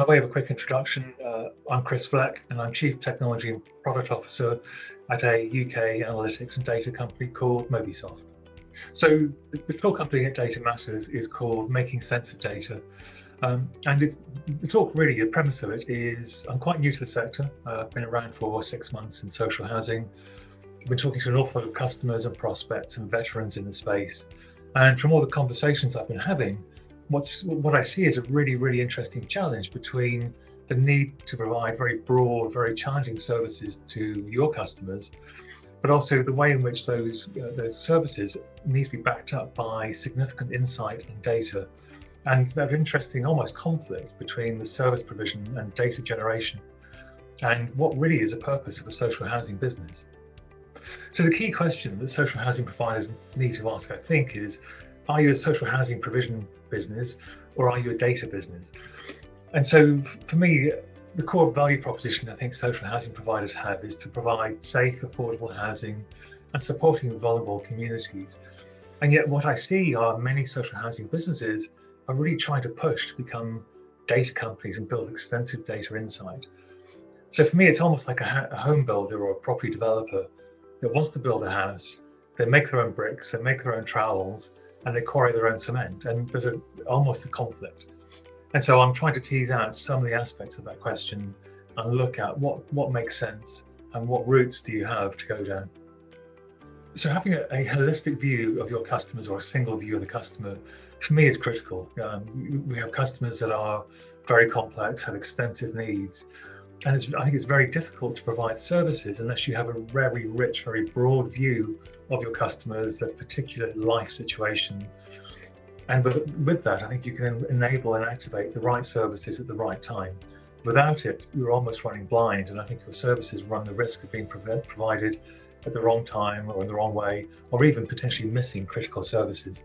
By way of a quick introduction, I'm Chris Fleck and I'm Chief Technology and Product Officer at a UK analytics and data company called Mobysoft. So the talk company at Data Matters is called Making Sense of Data. The talk really, the premise of it is, I'm quite new to the sector. I've been around for 6 months in social housing. I've been talking to an awful lot of customers and prospects and veterans in the space. And from all the conversations I've been having, what I see is a really, really interesting challenge between the need to provide very broad, very challenging services to your customers, but also the way in which those services need to be backed up by significant insight and data, and that interesting almost conflict between the service provision and data generation, and what really is the purpose of a social housing business. So the key question that social housing providers need to ask, I think, is, are you a social housing provision business or are you a data business? And so for me, the core value proposition I think social housing providers have is to provide safe, affordable housing and supporting vulnerable communities. And yet what I see are many social housing businesses are really trying to push to become data companies and build extensive data insight. So for me, it's almost like a home builder or a property developer that wants to build a house. They make their own bricks, they make their own trowels, and they quarry their own cement. And there's almost a conflict. And so I'm trying to tease out some of the aspects of that question and look at what makes sense and what routes do you have to go down. So having a holistic view of your customers or a single view of the customer, for me, is critical. We have customers that are very complex, have extensive needs. And I think it's very difficult to provide services unless you have a very rich, very broad view of your customers, their particular life situation. And with that, I think you can enable and activate the right services at the right time. Without it, you're almost running blind, and I think your services run the risk of being provided at the wrong time or in the wrong way, or even potentially missing critical services.